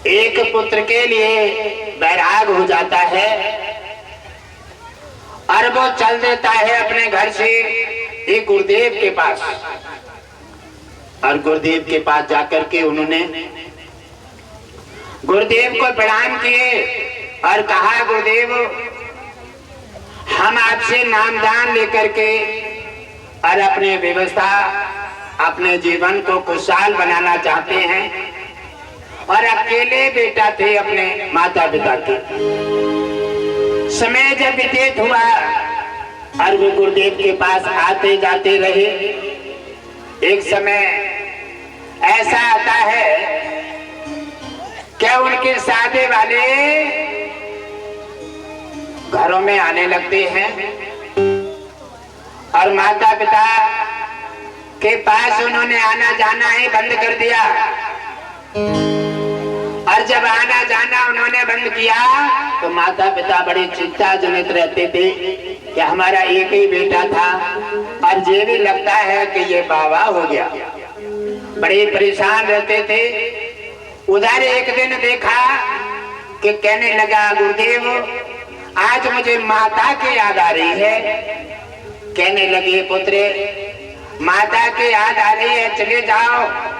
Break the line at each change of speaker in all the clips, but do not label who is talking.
एक पुत्र के लिए बैराग हो जाता है और वो चल देता है अपने घर से एक गुरुदेव के पास। और गुरुदेव के पास जाकर के उन्होंने गुरुदेव को प्रणाम किए और कहा, गुरुदेव हम आपसे नामदान लेकर के और अपने व्यवस्था अपने जीवन को खुशहाल बनाना चाहते हैं। और अकेले बेटा थे अपने माता पिता के। समय जब व्यतीत हुआ और वो गुरुदेव के पास आते जाते रहे, एक समय ऐसा आता है क्या उनके सादे वाले घरों में आने लगते हैं और माता पिता के पास उन्होंने आना जाना ही बंद कर दिया। और जब आना जाना उन्होंने बंद किया तो माता पिता बड़ी चिंता जनित रहते थे कि हमारा एक ही बेटा था और ये भी लगता है कि ये बाबा हो गया। बड़े परेशान रहते थे। उधर एक दिन देखा कि कहने लगा, गुरुदेव आज मुझे माता की याद आ रही है। कहने लगे, पुत्र माता की याद आ रही है, चले जाओ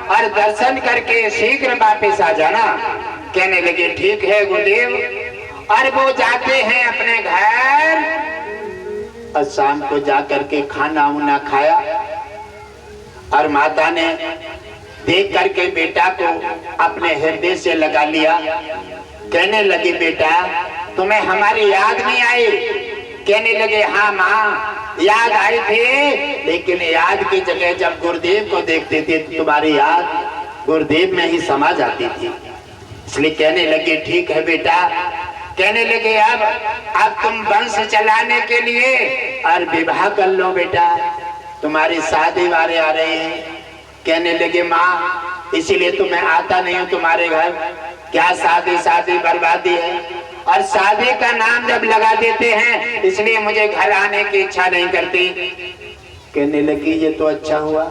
और दर्शन करके शीघ्र वापस आ जाना। कहने लगे, ठीक है गुरुदेव। और वो जाते हैं अपने घर और शाम को जाकर के खाना उना खाया और माता ने देख करके बेटा को अपने हृदय से लगा लिया। कहने लगे, बेटा तुम्हें हमारी याद नहीं आई? कहने लगे, हाँ माँ याद आई थी, लेकिन याद की जगह जब गुरुदेव को देखते थे तो तुम्हारी याद गुरुदेव में ही समा जाती थी। इसलिए कहने लगे, ठीक है बेटा। कहने लगे, अब तुम वंश चलाने के लिए और विवाह कर लो बेटा, तुम्हारी शादी वाले आ रहे हैं। कहने लगे, माँ इसीलिए तो मैं आता नहीं हूँ तुम्हारे घर। क्या शादी बर्बादी है और शादी का नाम जब लगा देते हैं इसलिए मुझे घर आने की इच्छा नहीं करती। कहने लगी, ये तो अच्छा हुआ,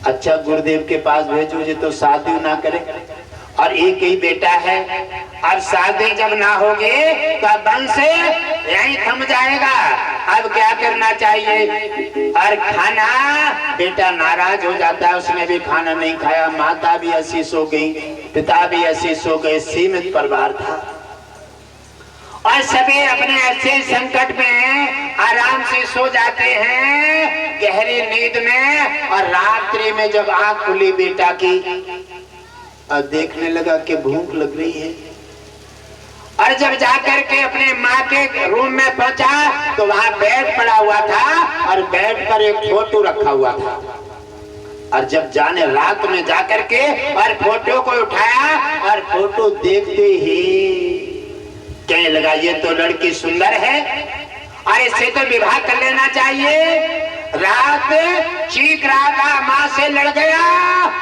अच्छा गुरुदेव के पास भेजो, ये तो शादी ना करे और एक ही बेटा है और शादी जब ना होगी तो वंश यहीं थम जाएगा। अब क्या करना चाहिए? और खाना, बेटा नाराज हो जाता है, उसने भी खाना नहीं खाया। माता भी ऐसी सो गई, पिता भी ऐसी सो गए। सीमित परिवार था और सभी अपने ऐसे संकट में आराम से सो जाते हैं गहरी नींद में। और रात्रि में जब आंख खुली बेटा की और देखने लगा कि भूख लग रही है, और जब जाकर के अपने माँ के रूम में पहुंचा तो वहां बेड पड़ा हुआ था और बेड पर एक फोटो रखा हुआ था। और जब जाने रात में जाकर के और फोटो को उठाया और फोटो देखते ही कहने लगा, ये तो लड़की सुंदर है और इससे तो विवाह कर लेना चाहिए। रात चीख रहा था, माँ से लड़ गया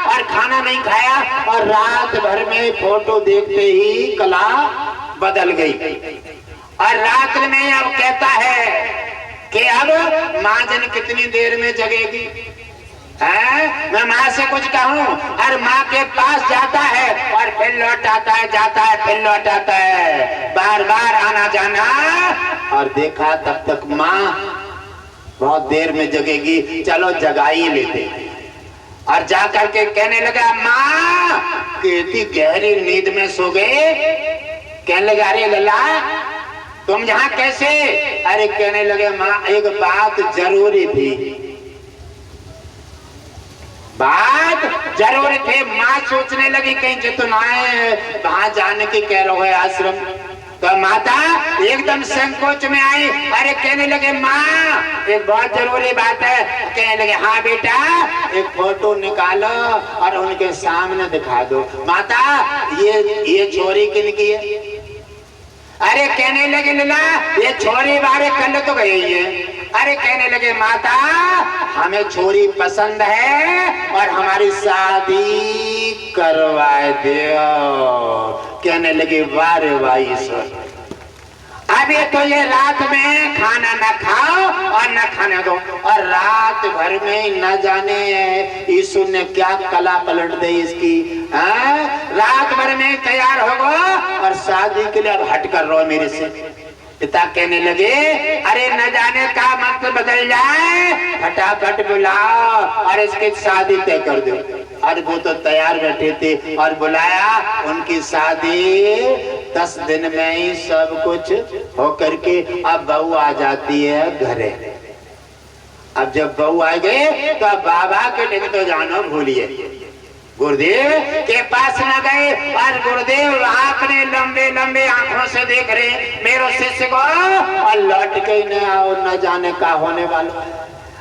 और खाना नहीं खाया और रात भर में फोटो देखते ही कला बदल गई। और रात में अब कहता है कि अब माँ जन कितनी देर में जगेगी, मैं माँ से कुछ कहूँ। और माँ के पास जाता है और फिर लौट आता है, जाता है फिर लौट आता है, बार बार आना जाना। और देखा तब तक माँ बहुत देर में जगेगी, चलो जगा ही लेते। और जाकर के कहने लगा, माँ कितनी गहरी नींद में सो गए। कहने लगा, अरे लला तुम यहाँ कैसे? अरे कहने लगे, माँ एक बात जरूरी थी। बात जरूरी थी। माँ सोचने लगी कहीं जितनाए वहां जाने की कह रहे आश्रम। तो माता एकदम संकोच में आई। अरे कहने लगे, माँ एक बहुत जरूरी बात है। कहने लगे, हाँ बेटा एक फोटो निकालो और उनके सामने दिखा दो। माता ये छोरी किनकी है? अरे कहने लगे, लीला ये छोरी बारे कल तो गई है। अरे कहने लगे, माता हमें छोरी पसंद है और हमारी शादी करवाए दो। कहने लगे, वाह रे वाह ईश्वर, अभी तो ये रात में खाना न खाओ और न खाने दो। और रात भर में न जाने ईश्वर ने क्या कला पलट दी इसकी। रात भर में तैयार हो गो और शादी के लिए अब हट कर रहो मेरे से। पिता कहने लगे अरे न जाने का मत बदल जाए, फटाफट बुलाओ और इसकी शादी तय कर दो। और वो तो तैयार बैठे थे और बुलाया। उनकी शादी 10 दिन में ही सब कुछ होकर के अब बहू आ जाती है घरे। अब जब बहू आ गए तो अब बाबा के लेके तो जानो भूलिए। गुरुदेव के पास न गए और गुरुदेव आपने लंबे लंबे आंखों से देख रहे मेरे शिष्य को और लौट के न आओ, न जाने का होने वाला।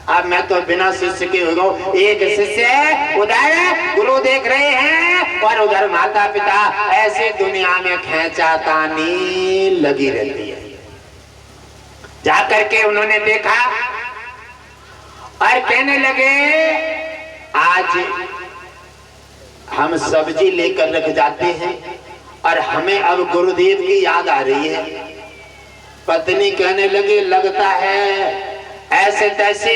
अब मैं तो बिना शिष्य के हो गया। एक शिष्य उधर गुरु देख रहे हैं और उधर माता पिता, ऐसे दुनिया में खींचातानी लगी रहती है। जाकर के उन्होंने देखा और कहने लगे आज हम सब्जी लेकर रख जाते हैं और हमें अब गुरुदेव की याद आ रही है। पत्नी कहने लगी लगता है ऐसे तैसे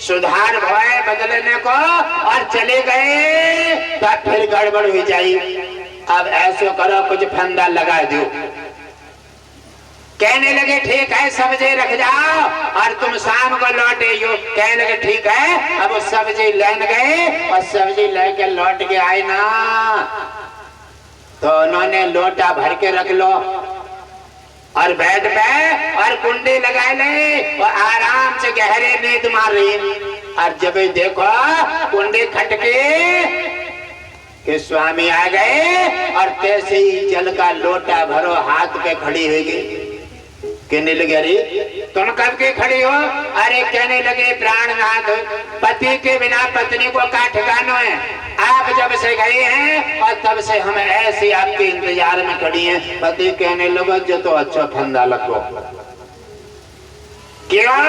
सुधार भय बदलने को और चले गए तो फिर गड़बड़ हो जाए। अब ऐसे करो कुछ फंदा लगा दो। कहने लगे ठीक है सब्जी रख जाओ और तुम शाम को लौटे हो। कहने लगे ठीक है। अब वो सब्जी लेने गए और सब्जी लेके लौट के आए ना तो उन्होंने लोटा भर के रख लो और बेड पे और कुंडी लगा ले और आराम से गहरे नींद मार रही। और जब देखो कुंडी खटके कि स्वामी आ गए और तैसे ही जल का लोटा भरो हाथ पे खड़ी हो गई। कहने लगे अरे तुम कब के खड़ी हो? अरे कहने लगे प्राणनाथ पति के बिना पत्नी को का ठिकाना है। आप जब से गए हैं और तब से हम ऐसे आपके इंतजार में खड़ी हैं। पति कहने लगा जो तो अच्छा फंदा लगो। क्यों?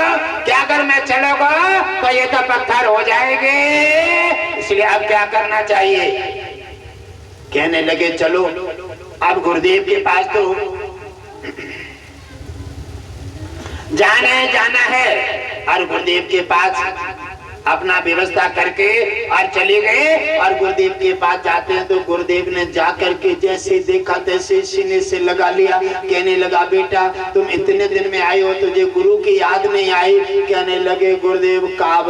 क्या अगर मैं चलोगा तो ये तो पत्थर हो जाएंगे, इसलिए अब क्या करना चाहिए? कहने लगे चलो अब गुरुदेव के पास तो जाना है। और गुरुदेव के पास अपना व्यवस्था करके और चले गए और गुरुदेव के पास जाते हैं तो गुरुदेव ने जाकर के जैसे देखा तैसे सीने से लगा लिया। कहने लगा बेटा तुम इतने दिन में आए हो तुझे गुरु की याद नहीं आई? कहने लगे गुरुदेव का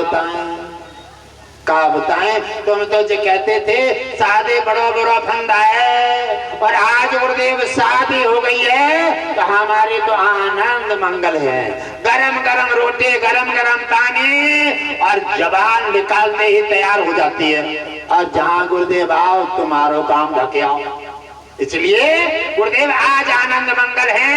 बताएं तुम तो जो कहते थे शादी बड़ो बड़ो फंदा है और आज गुरुदेव शादी हो गई है तो हमारी तो आनंद मंगल है। गरम गरम रोटी गरम गरम पानी और जबान निकालते ही तैयार हो जाती है। और जहाँ गुरुदेव आओ तुम्हारो काम ढके आओ, इसलिए गुरुदेव आज आनंद मंगल है।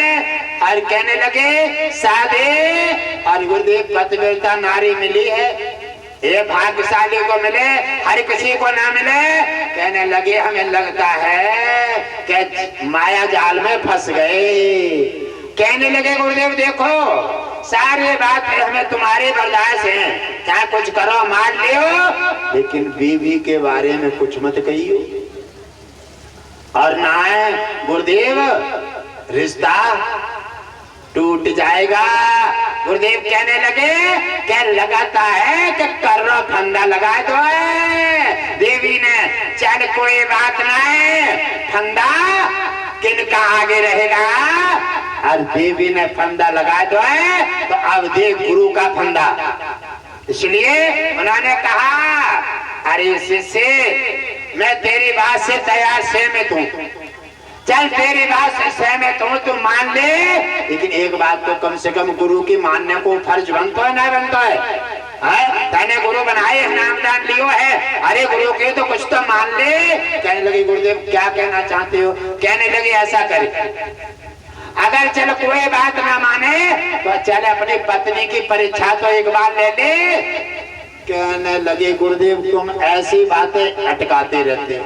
और कहने लगे शादी और गुरुदेव पतिव्रता नारी मिली है, ये भाग्यशाली को मिले हर किसी को ना मिले। कहने लगे हमें लगता है कि माया जाल में फंस गए। कहने लगे गुरुदेव देखो सारी बात हमें तुम्हारे बर्दाश्त है, चाहे कुछ करो मार लियो, लेकिन बीवी के बारे में कुछ मत कहियो। और ना है गुरुदेव रिश्ता टूट जाएगा। गुरुदेव कहने लगे क्या लगाता है कि कर्रो फंदा लगा दो। देवी ने चल कोई बात नहीं, फंदा किनका आगे रहेगा। और देवी ने फंदा लगा दो तो अब देख गुरु का फंदा। इसलिए उन्होंने कहा अरे शिष्य मैं तेरी बात से तैयार सहमत हूँ, चल तेरी बात से सहमत हूँ तू मान ले, लेकिन एक बात तो कम से कम गुरु की मानने को फर्ज बनता है ना बनता है? तैने गुरु बनाए नामदान लियो है, अरे गुरु के तो कुछ तो मान ले। कहने लगे गुरुदेव क्या कहना चाहते हो? कहने लगे ऐसा करे अगर चल कोई बात ना माने तो चल अपनी पत्नी की परीक्षा तो एक बार ले ले। कहने लगे गुरुदेव तुम ऐसी बातें अटकाते रहते हो।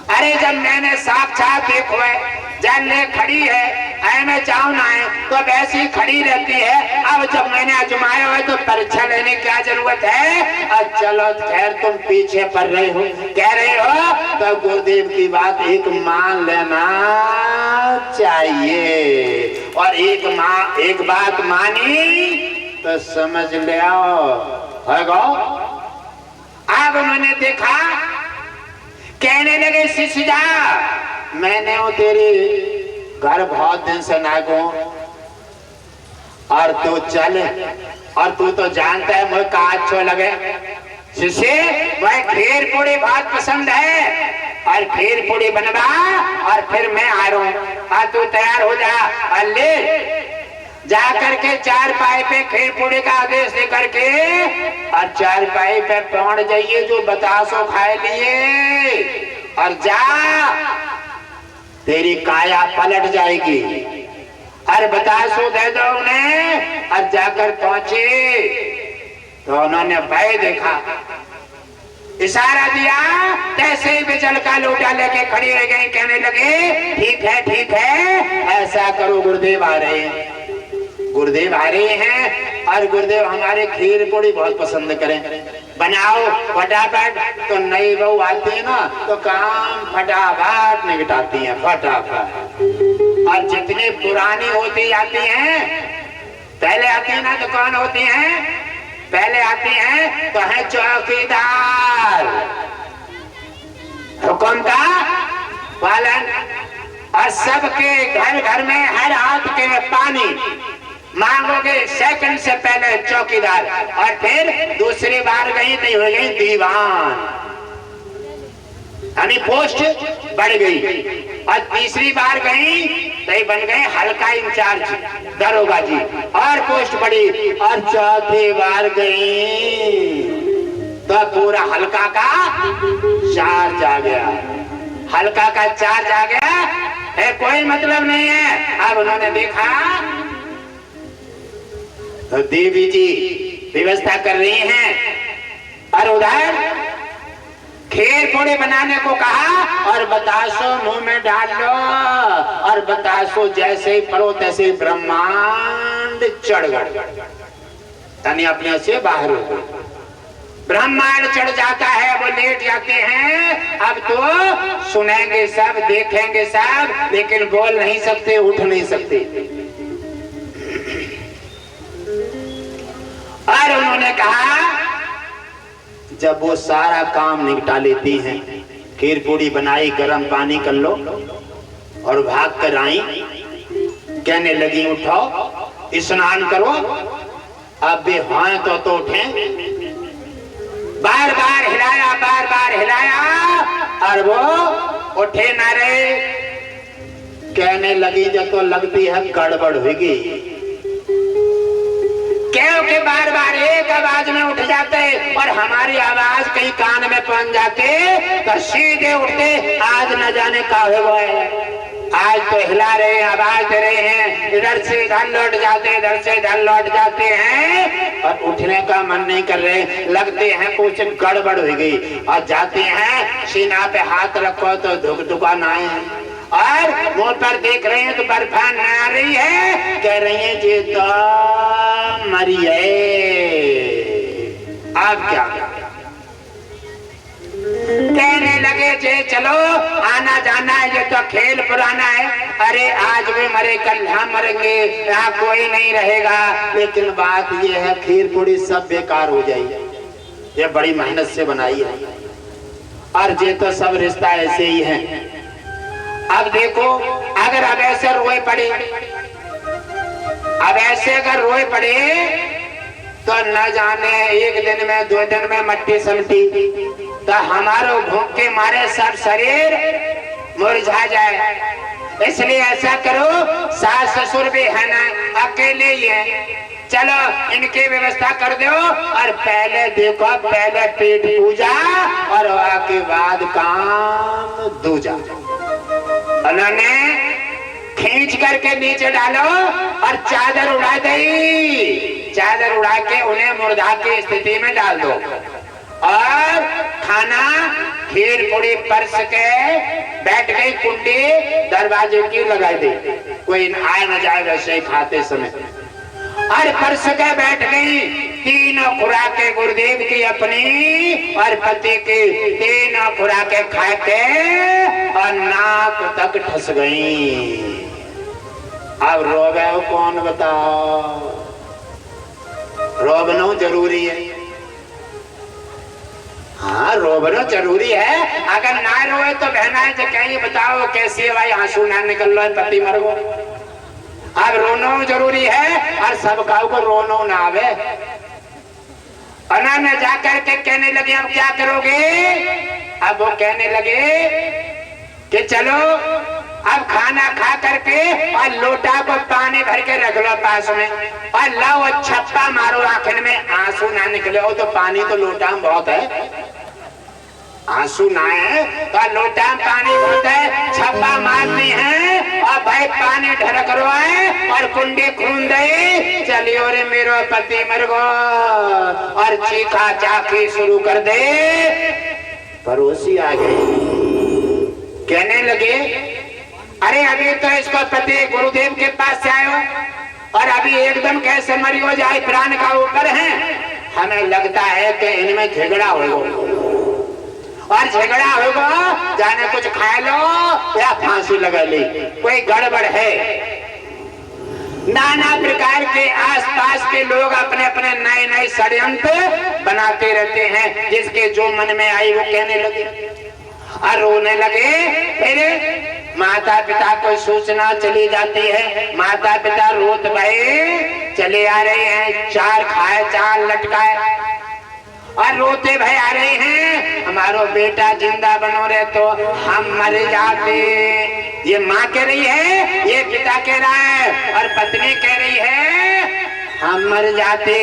अरे जब मैंने साक्षात देखो है जल खड़ी है मैं चाहूं ना है तो वैसी खड़ी रहती है। अब जब मैंने आजमाया है तो परीक्षा लेने की क्या जरूरत है? और चलो खैर तुम पीछे पड़ रहे हो कह रहे हो तो गुरुदेव की बात एक मान लेना चाहिए। और एक बात मानी तो समझ ले आओ। अब उन्होंने देखा कहने लगे शिष्या, मैंने वो तेरे घर बहुत दिन से ना गो और तू चल, और तू तो जानता है मुझे कहा अच्छो लगे। शिष्य वह खीर पूड़ी बहुत पसंद है और खीर पूड़ी बनवा और फिर मैं आ रहा हूँ, और तू तैयार हो जा और ले जा करके चारपाई पे खीर पूड़ी का आदेश दे करके और चारपाई पे पहुंच जाइए जो बतासो खाए लिए, और जा तेरी काया पलट जाएगी। और बतासो दे दो उन्हें, और जाकर पहुंचे तो उन्होंने भय देखा, इशारा दिया, तैसे ही वे जल का लोटा लेके खड़ी रह गई। कहने लगे ठीक है ऐसा करो, गुरुदेव आ रहे हैं, गुरुदेव आ रहे हैं और गुरुदेव हमारे खीर पूड़ी बहुत पसंद करें, बनाओ फटाफट। तो नई बहू आती है ना तो काम फटाफट निपटाती हैं, फटाफट। और जितनी पुरानी होती जाती हैं, पहले आती है ना तो कौन होती हैं? पहले आती हैं तो है चौकीदार, हुक्म का पालन, और सबके घर घर में हर हाथ के पानी मांगोगे सेकंड से पहले चौकीदार। और फिर दूसरी बार गई तो हो गई दीवान, यानी पोस्ट बढ़ गई। और तीसरी बार गई तो बन गए हल्का इंचार्ज दरोगा जी, और पोस्ट बढ़ी। और चौथी बार गई तो पूरा हल्का का चार्ज आ गया, हल्का का चार्ज आ गया है, कोई मतलब नहीं है। अब उन्होंने देखा तो देवी जी व्यवस्था कर रही हैं और उधर खीर पूड़ी बनाने को कहा, और बतासो मुंह में डाल लो, और बतासो जैसे ही परो तैसे ही ब्रह्मांड चढ़ गए, तनी अपने से बाहर हो गए। ब्रह्मांड चढ़ जाता है, वो लेट जाते हैं। अब तो सुनेंगे सब, देखेंगे सब, लेकिन बोल नहीं सकते, उठ नहीं सकते। और उन्होंने कहा जब वो सारा काम निपटा लेती हैं, खीर पूड़ी बनाई, गर्म पानी कर लो, और भाग कर आई, कहने लगी उठो स्नान करो। अब भी हाँ तो उठे, बार बार हिलाया, बार बार हिलाया, और वो उठे ना रहे। कहने लगी जब तो लगती है गड़बड़ होगी, क्योंकि बार बार एक आवाज में उठ जाते और हमारी आवाज कहीं कान में पहुंच जाते तो सीधे उठते, आज न जाने का हुआ है। आज तो हिला रहे, आवाज दे रहे हैं, इधर से इधर लौट जाते, इधर से इधर लौट जाते हैं, और उठने का मन नहीं कर रहे, लगते हैं कुछ गड़बड़ हो गई। और जाते हैं, सीना पे हाथ रखो तो धुक धुकान आए, और मुंह पर देख रहे हैं तो बर्फान आ रही है, कह रही है जी तो मरी है। अब क्या कहने लगे जे चलो आना जाना है, ये तो खेल पुराना है, अरे आज भी मरे कल हम मरेंगे, यहाँ कोई नहीं रहेगा। लेकिन बात ये है खीर पूड़ी सब बेकार हो जाएगी, ये बड़ी मेहनत से बनाई है, और ये तो सब रिश्ता ऐसे ही है। अब देखो अगर अब ऐसे रोए पड़े, अब ऐसे अगर रोए पड़े तो न जाने एक दिन में 2 दिन में मट्टी सलटी तो हमारो भूख के मारे सब शरीर मुरझा जाए। इसलिए ऐसा करो, सास ससुर भी है ना, अकेले ही है, चलो इनकी व्यवस्था कर दो, और पहले देखो पहले पेट पूजा और के बाद काम दूजा। उन्होंने खींच करके नीचे डालो और चादर उड़ा दी, चादर उड़ा के उन्हें मुर्दा की स्थिति में डाल दो, और खाना खीर पूड़ी परस के बैठ गई, कुंडी दरवाजे की लगाई दी, कोई आए न जाए वैसे खाते समय, और परस के बैठ गई। तीनों खुराकें गुरुदेव की अपनी और पति की, तीनों खुराकें खाते और नाक तक ठस गई। अब रोवे कौन बताओ, रोबनो जरूरी है। हाँ, रोबरो जरूरी है। अगर ना रोए तो बहना है जो कहीं बताओ कैसे है भाई, आंसू ना निकल लो पति मर गो। अब रोनो जरूरी है और सब काऊ को रोनो ना आवे। अना में जाकर के कहने लगे अब क्या करोगे? अब वो कहने लगे कि चलो अब खाना खा करके और लोटा को पानी भर के रख लो पास में और लाओ छप्पा मारो आखिर में आंसू ना निकले हो। तो पानी तो लोटा में बहुत है, आंसू ना है तो लोटा में पानी बहुत है, छप्पा मारनी है और भाई पानी ढरक रो है और कुंडी खून दे चलियो रे मेरो पति मर गो और चीखा चाखी शुरू कर दे। पड़ोसी आ गए, कहने लगे अरे अभी तो इसको पति गुरुदेव के पास से आयो और अभी एकदम कैसे मरियो जाए, प्राण का ऊपर है। हमें लगता है कि इनमें झगड़ा होगा और झगड़ा होगा जाने कुछ खा लो या फांसी लगा ली, कोई गड़बड़ है। नाना प्रकार के आसपास के लोग अपने अपने नए नए षड्यंत्र बनाते रहते हैं, जिसके जो मन में आई वो कहने लगे और रोने लगे। फिर माता पिता को सूचना चली जाती है, माता पिता रोत भये चले आ रहे हैं, चार खाए चार लटकाए और रोते भय आ रहे हैं हमारो बेटा जिंदा बनो रहे तो हम मर जाते। ये माँ कह रही है, ये पिता कह रहा है और पत्नी कह रही है हम मर जाते,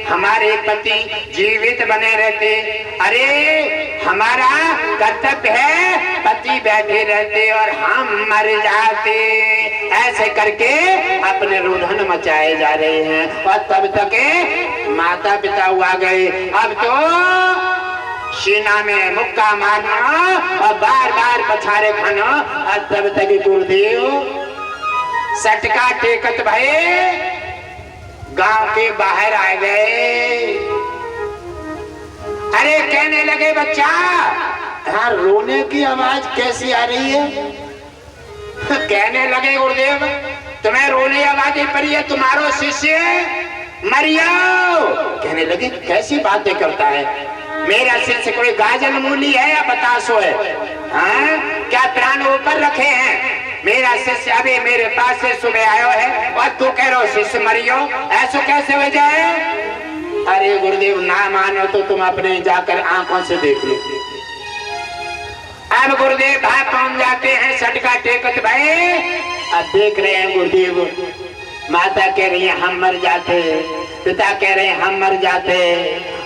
हमारे पति जीवित बने रहते। अरे हमारा कर्तव्य है पति बैठे रहते और हम मर जाते। ऐसे करके अपने रुदन मचाए जा रहे हैं और तब तक माता पिता हुआ गए। अब तो सीना में मुक्का मारना और बार बार पछाड़े खाना और तब तक गुरुदेव सटका टेकत भये गांव के बाहर आ गए। अरे कहने लगे बच्चा हाँ रोने की आवाज कैसी आ रही है? कहने लगे गुरुदेव तुम्हें रोने आवाज पड़ी है, तुम्हारो शिष्य मरियो। कहने लगे कैसी बातें करता है, मेरा शिष्य कोई गाजन मूली है या बतासो है? हाँ क्या प्राण ऊपर रखे हैं? मेरा शिष्य अभी मेरे पास से सुबह आयो है और तू कह रहे हो शिष्य मरियो, ऐसा कैसे हो जाए? अरे गुरुदेव ना मानो तो तुम अपने जाकर आंखों से देख लो। अब गुरुदेव भाई पहुंच जाते हैं सटका टेकत भाई, अब देख रहे हैं गुरुदेव माता कह रही है हम मर जाते, पिता कह रहे हैं हम मर जाते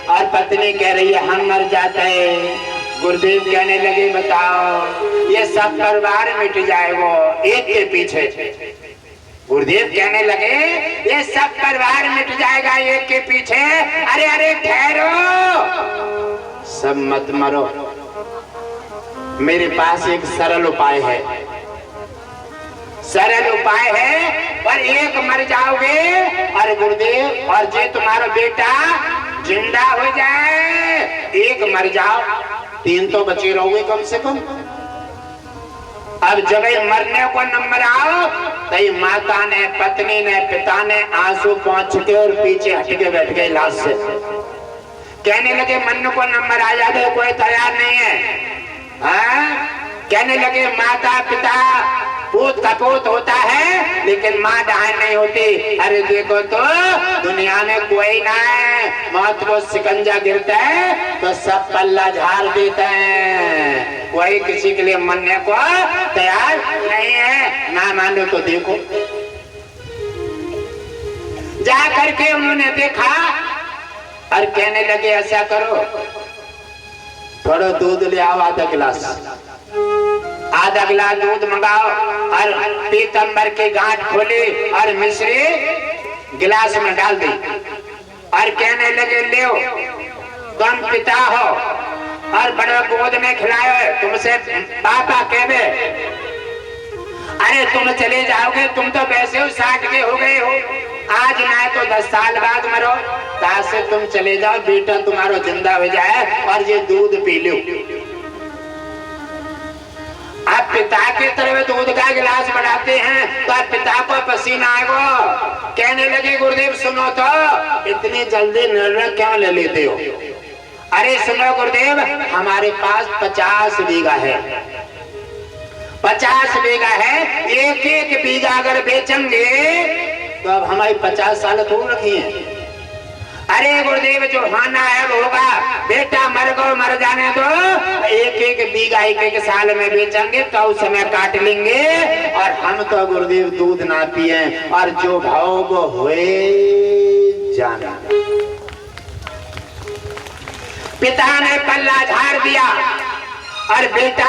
और पत्नी कह रही है हम मर जाते। गुरुदेव कहने लगे बताओ ये सब परिवार मिट जाएगा एक के पीछे। गुरुदेव कहने लगे ये सब परिवार मिट जाएगा एक के पीछे। अरे अरे ठहरो, सब मत मरो, मेरे पास एक सरल उपाय है, सरल उपाय है और एक मर जाओगे और गुरुदेव और जे तुम्हारा बेटा जिंदा हो जाए, एक मर जाओ तीन तो बचे रहोगे कम से कम। अब जब मरने को नंबर आओ तो माता ने पत्नी ने पिता ने आंसू पहुंच के और पीछे हट के बैठ गए लाश से। कहने लगे मन को नंबर आ जाते कोई तैयार नहीं है। हाँ? कहने लगे माता पिता पूत कपूत होता है लेकिन माँ बहन नहीं होती। अरे देखो तो दुनिया में कोई ना है, मौत को शिकंजा गिरता है तो सब पल्ला झाड़ देते हैं, कोई किसी के लिए मरने को तैयार नहीं है। ना मानो तो देखो। जा करके उन्होंने देखा और कहने लगे ऐसा करो थोड़ा दूध ले आओ आधा गिलास, आधा गिलास दूध मंगाओ और पीतम्बर की गांठ खोली और मिश्री गिलास में डाल दी और कहने लगे ले तुम पिता हो और बड़े गोद में खिलाओ, तुमसे पापा कहवे। अरे तुम चले जाओगे, तुम तो वैसे हो 60 के हो गए हो, आज ना तो 10 साल बाद मरो, ताश से तुम चले जाओ, बेटा तुम्हारा जिंदा हो जाए और ये दूध पी लो। आप पिता के तरफ दूध का गिलास बढ़ाते हैं तो आप पिता को पसीना आएगा। कहने लगे गुरुदेव सुनो तो इतनी जल्दी निर्णय क्यों ले लेते हो? अरे सुनो गुरुदेव, हमारे पास 50 बीघा है, 50 बीघा है, एक एक बीघा अगर बेचेंगे तो अब हमारी 50 साल थोड़ रखी है। अरे गुरुदेव जो होना है वो होगा, बेटा मर गो मर जाने दो, एक एक बीघा एक एक साल में बेचेंगे तो उस समय काट लेंगे, और हम तो गुरुदेव दूध ना पिए, और जो भाव वो हुए जाना। पिता ने पल्ला झाड़ दिया और बेटा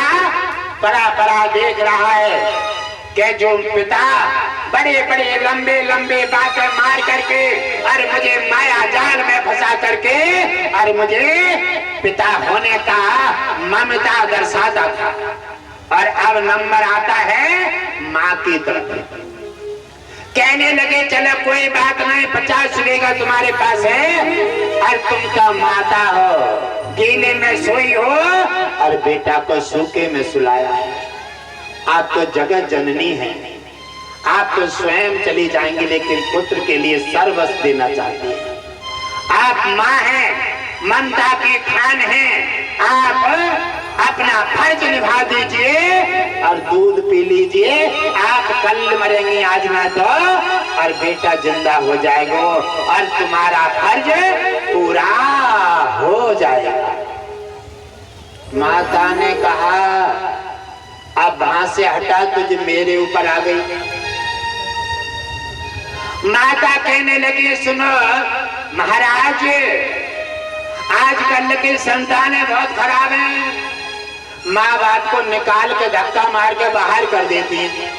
बड़ा बड़ा देख रहा है कि जो पिता बड़े बड़े लंबे लंबे बातें मार करके और मुझे माया जाल में फंसा करके और मुझे पिता होने का ममता दर्शाता था, और अब नंबर आता है माँ की तरफ। कहने लगे चलो कोई बात नहीं, 50 बीघा तुम्हारे पास है और तुम तो माता हो, गीले में सोई हो और बेटा को सूखे में सुलाया है। आप तो जगत जननी है, आप तो स्वयं चली जाएंगी लेकिन पुत्र के लिए सर्वस्व देना चाहती है। आप माँ हैं, ममता की खान हैं, आप अपना फर्ज निभा दीजिए और दूध पी लीजिए। आप कल मरेंगे आज ना तो, और बेटा जिंदा हो जाएगा और तुम्हारा फर्ज पूरा हो जाएगा। माता ने कहा अब वहां से हटा, तुझे मेरे ऊपर आ गई। माता कहने लगी सुनो महाराज, आजकल की संतानें बहुत खराब हैं, माँ बाप को निकाल के धक्का मार के बाहर कर देती है,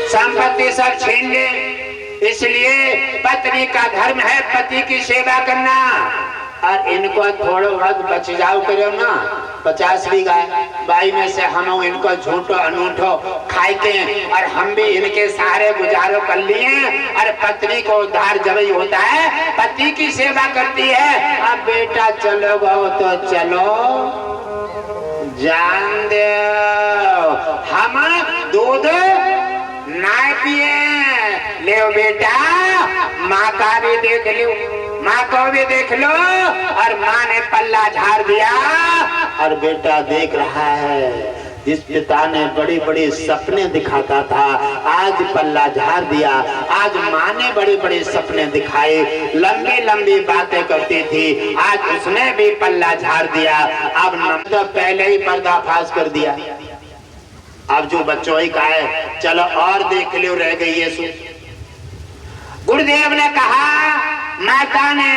संपत्ति सब छीन ले। इसलिए पत्नी का धर्म है पति की सेवा करना, और इनको थोड़ा बहुत बच जाओ करो ना। 50 बीघा बाई में से हम इनको झूठो अनूठो खाए के, और हम भी इनके सारे गुजारो कर लिए, और पत्नी को उद्धार जब ही होता है पति की सेवा करती है। अब बेटा चलो गो तो चलो, जान दे हम दूध ना पिए, ले बेटा माँ का भी देख लो, माँ को भी देख लो। और माँ ने पल्ला झाड़ दिया और बेटा देख रहा है, जिस पिता ने बड़ी बड़ी सपने दिखाता था आज पल्ला झाड़ दिया। आज माँ ने बड़े बड़े सपने दिखाए, लंबी लंबी बातें करती थी, आज उसने भी पल्ला झाड़ दिया। अब न तो पहले ही पर्दाफाश कर दिया, अब जो बच्चों ही का है चलो और देख लो, रह गई है सु। गुरुदेव ने कहा माता ने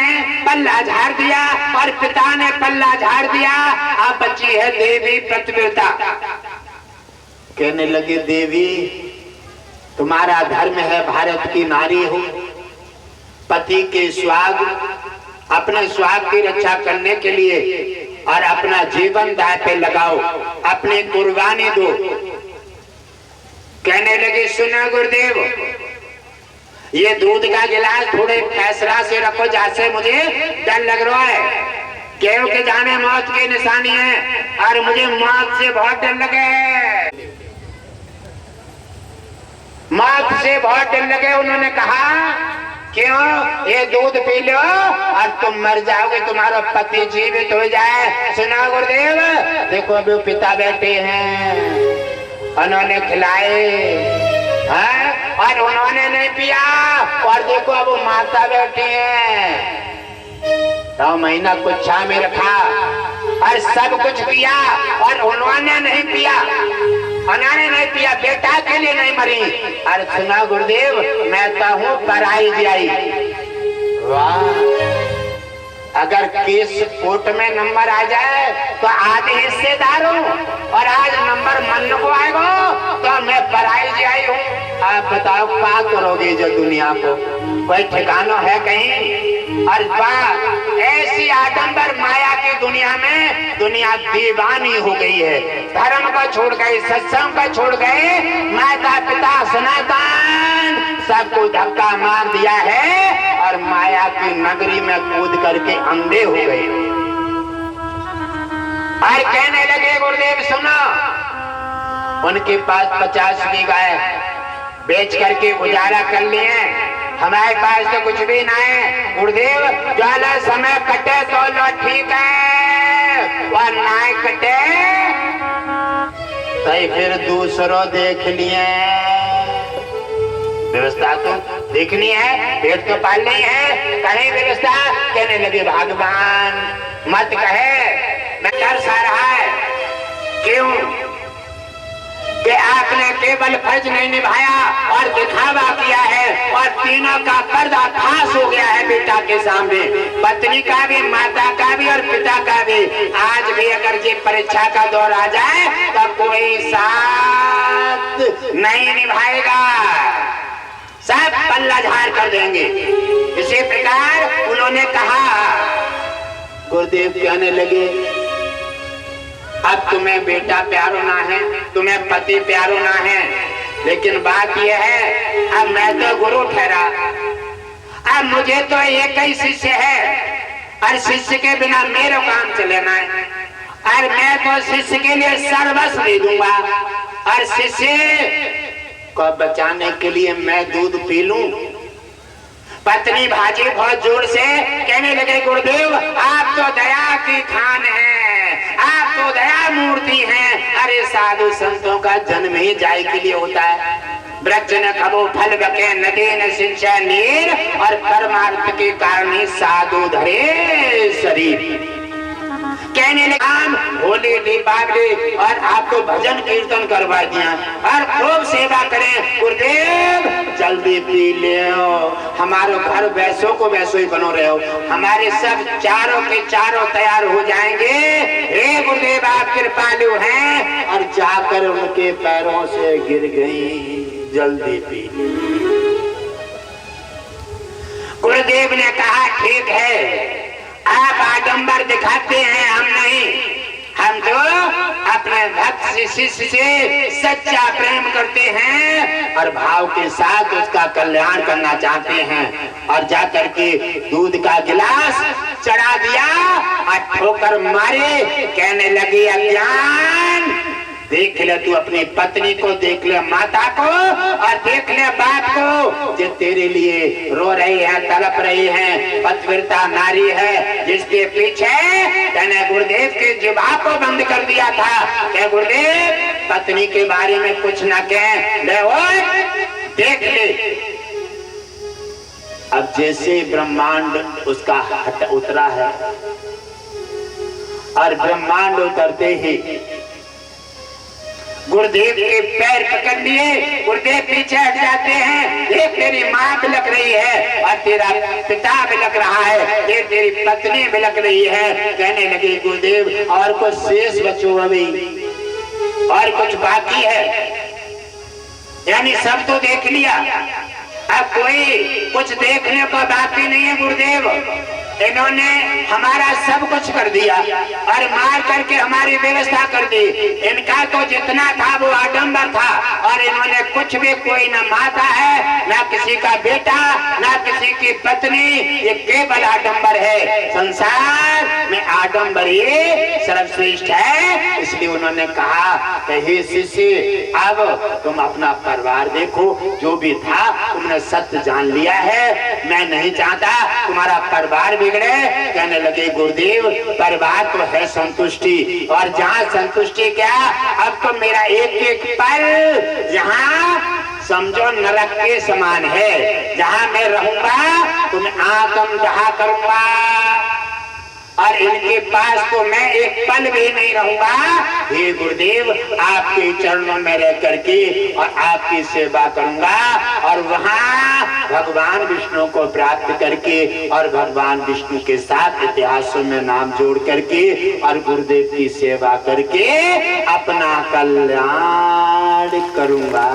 पल्ला झाड़ दिया और पिता ने पल्ला झाड़ दिया, अब बची है देवी प्रतिव्रता। कहने लगे देवी तुम्हारा धर्म है भारत की नारी हो, पति के स्वाग अपने स्वाग की रक्षा करने के लिए और अपना जीवन दांव पे लगाओ, अपनी कुर्बानी दो। कहने लगे सुनो गुरुदेव, ये दूध का गिलास थोड़े फैसला से रखो, जैसे मुझे डर लग रहा है, क्योंकि जाने मौत की निशानी है और मुझे मौत से बहुत डर लगे, मौत से बहुत डर लगे। उन्होंने कहा क्यों, ये दूध पी लो और तुम मर जाओगे, तुम्हारा पति जीवित हो जाए। सुना गुरुदेव, देखो अभी पिता बैठे हैं, उन्होंने खिलाए और उन्होंने नहीं पिया, और देखो अब माता बैठी है, 9 महीना कुछ छा में रखा और सब कुछ किया और उन्होंने नहीं पिया, उन्होंने नहीं पिया, बेटा के लिए नहीं मरी। और सुना गुरुदेव, मैं तो हूँ पराई जाई। वाह, अगर केस कोर्ट में नंबर आ जाए तो आधे हिस्सेदार हूँ, और आज नंबर मन को आएगा तो मैं पराई जाई हूँ। आप बताओ क्या करोगे जो दुनिया को कोई ठिकाना है कहीं? और ऐसी आडंबर माया की दुनिया में दुनिया दीवानी हो गई है, धर्म को छोड़ गए, सत्संग को छोड़ गए, माता पिता सनातन सबको धक्का मार दिया है और माया की नगरी में कूद करके अंधे हो गए। और कहने लगे गुरुदेव सुनो, उनके पास 50 बीघा है, बेच करके गुजारा कर लिए, हमारे पास तो कुछ भी ना है। गुरुदेव ज्यादा समय कटे तो लो ठीक है, और नाय कटे तो फिर दूसरों देख लिए। व्यवस्था तो देखनी है, पेट तो पालनी है, कहीं व्यवस्था। कहने लगे भगवान मत कहे, मैं डर सा रहा है। क्यों? कि आपने केवल फर्ज नहीं निभाया और दिखावा किया है और तीनों का पर्दा फांस हो गया है बेटा के सामने, पत्नी का भी, माता का भी और पिता का भी। आज भी अगर ये परीक्षा का दौर आ जाए तो कोई साथ नहीं निभाएगा, सब पल्ला झाड़ कर देंगे। इसी प्रकार उन्होंने कहा, गुरुदेव कहने लगे अब तुम्हें बेटा प्यारो ना है, तुम्हें पति प्यारो ना है, लेकिन बात यह है अब मैं तो गुरु ठहरा, अब मुझे तो एक ही शिष्य है और शिष्य के बिना मेरा काम चलेना है और मैं तो शिष्य के लिए सर्वस्व दे दूंगा और शिष्य को बचाने के लिए मैं दूध पी लूं। पत्नी भाजी बहुत जोर से कहने लगे गुरुदेव आप तो दया की खान हैं, आप तो दया मूर्ति हैं। अरे साधु संतों का जन्म ही जाय के लिए होता है। वृक्ष न खबो फल बके, नदी न सिंचाई नीर, और परमार्थ के कारण ही साधु धरे शरीर। कहने लगा होली दीपावली और आपको भजन कीर्तन करवा दिया और खूब सेवा करें। गुरुदेव जल्दी पी ले, हमारे घर वैसों को वैसो ही बनो रहे हो, हमारे सब चारों के चारों तैयार हो जाएंगे। हे गुरुदेव आप कृपालु हैं। और जाकर उनके पैरों से गिर गई, जल्दी पी ले। गुरुदेव ने कहा ठीक है, आप आडंबर दिखाते हैं, हम नहीं, हम तो अपने भक्त शिष्य से सच्चा प्रेम करते हैं और भाव के साथ उसका कल्याण करना चाहते हैं। और जाकर के दूध का गिलास चढ़ा दिया और ठोकर मारे। कहने लगी अज्ञान, देख ले तू अपनी पत्नी को, देख ले माता को और देख ले बाप को, जो तेरे लिए रो रही है, तड़प रही है, पतिव्रता नारी है, जिसके पीछे तूने गुरुदेव के जुबान को बंद कर दिया था। क्या गुरुदेव पत्नी के बारे में कुछ न कह ले, ओए देख ले। अब जैसे ब्रह्मांड उसका हट उतरा है और ब्रह्मांड उतरते ही गुरुदेव के पैर पकड़ लिए, गुरुदेव पीछे हट जाते हैं। ये तेरी माँ बिलक रही है और तेरा पिता बिलक रहा है, ये तेरी पत्नी बिलक रही है। कहने लगे गुरुदेव और कुछ शेष बचो अभी, और कुछ बाकी है, यानी सब तो देख लिया, अब कोई कुछ देखने को बाकी नहीं है। गुरुदेव इन्होंने हमारा सब कुछ कर दिया और मार करके हमारी व्यवस्था कर दी। इनका तो जितना था वो आडंबर था और इन्होंने कुछ भी, कोई न माता है, ना किसी का बेटा, ना किसी की पत्नी, ये केवल आडंबर है। संसार में आडंबर ये सर्वश्रेष्ठ है। इसलिए उन्होंने कहा कि हे शिष्य अब तुम अपना परिवार देखो, जो भी था तुमने सत्य जान लिया है, मैं नहीं चाहता तुम्हारा परिवार बिगड़े। कहने लगे गुरुदेव परिवार तो है संतुष्टि, और जहाँ संतुष्टि क्या, अब तो मेरा एक एक पल यहाँ समझो नरक के समान है। जहाँ मैं रहूंगा तो मैं आत्म दहा करूंगा और इनके पास तो मैं एक पल भी नहीं रहूंगा। हे गुरुदेव आपके चरणों में रह करके और आपकी सेवा करूंगा और वहाँ भगवान विष्णु को प्राप्त करके और भगवान विष्णु के साथ इतिहासों में नाम जोड़ करके और गुरुदेव की सेवा करके अपना कल्याण करूंगा।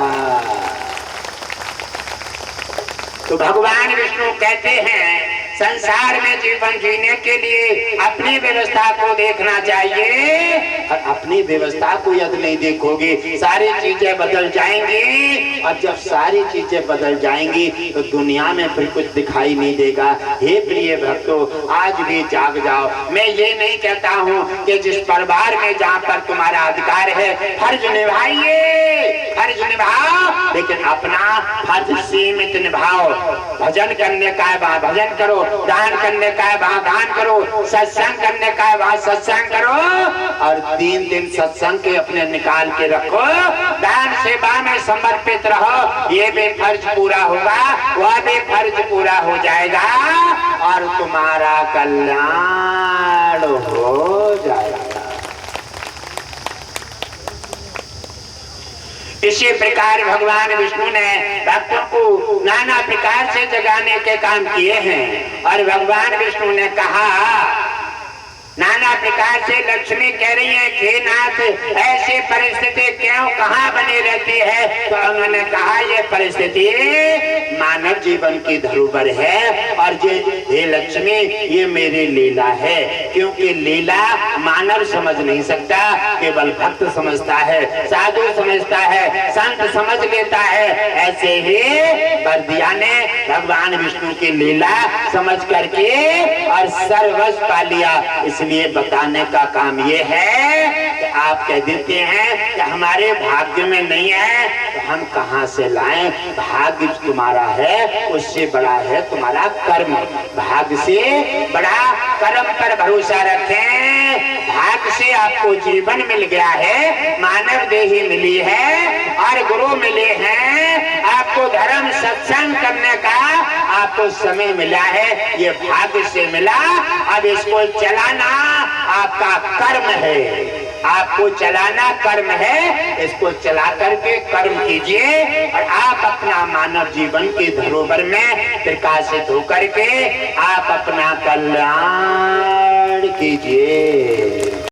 तो भगवान विष्णु कहते हैं संसार में जीवन जीने के लिए अपनी व्यवस्था को देखना चाहिए, और अपनी व्यवस्था को यदि नहीं देखोगे सारी चीजें बदल जाएंगी, और जब सारी चीजें बदल जाएंगी तो दुनिया में फिर कुछ दिखाई नहीं देगा। हे प्रिय भक्तों आज भी जाग जाओ। मैं ये नहीं कहता हूँ कि जिस परिवार में जहाँ पर तुम्हारा अधिकार है फर्ज निभाइए, फर्ज निभाओ, लेकिन अपना फर्ज सीमित निभाओ। भजन करने का है वहाँ भजन करो, दान करने का है वहाँ दान करो, सत्संग करने का है वहाँ सत्संग करो, और 3 दिन सत्संग के अपने निकाल के रखो। दान सेवा में समर्पित रहो, ये भी फर्ज पूरा होगा, वह भी फर्ज पूरा हो जाएगा और तुम्हारा कल्याण हो जाएगा। इसी प्रकार भगवान विष्णु ने भक्तों को नाना प्रकार से जगाने के काम किए हैं। और भगवान विष्णु ने कहा, नाना प्रकार से लक्ष्मी कह रही है हे नाथ ऐसी परिस्थिति क्यों कहाँ बनी रहती है? तो उन्होंने कहा ये परिस्थिति मानव जीवन की धरोहर है और ये लक्ष्मी ये मेरी लीला है। क्योंकि लीला मानव समझ नहीं सकता, केवल भक्त समझता है, साधु समझता है, संत समझ लेता है। ऐसे ही बर्दिया ने भगवान विष्णु की लीला समझ करके और सर्वस्व पा लिया। इसलिए बताने का काम ये है कि आप कह देते हैं कि हमारे भाग्य में नहीं है, तो हम कहां से लाएं? भाग्य तुम्हारा है, उससे बड़ा है तुम्हारा कर्म। भाग्य से बड़ा कर्म पर भरोसा रखें। भाग्य से आपको जीवन मिल गया है, मानव देही मिली है और गुरु मिले हैं, आपको धर्म सत्संग करने का आपको समय मिला है, ये भाग्य से मिला। अब इसको चलाना आपका कर्म है, आपको चलाना कर्म है। इसको चला करके कर्म कीजिए और आप अपना मानव जीवन की धरोहर में प्रकाशित होकर के आप अपना कल्याण कीजिए।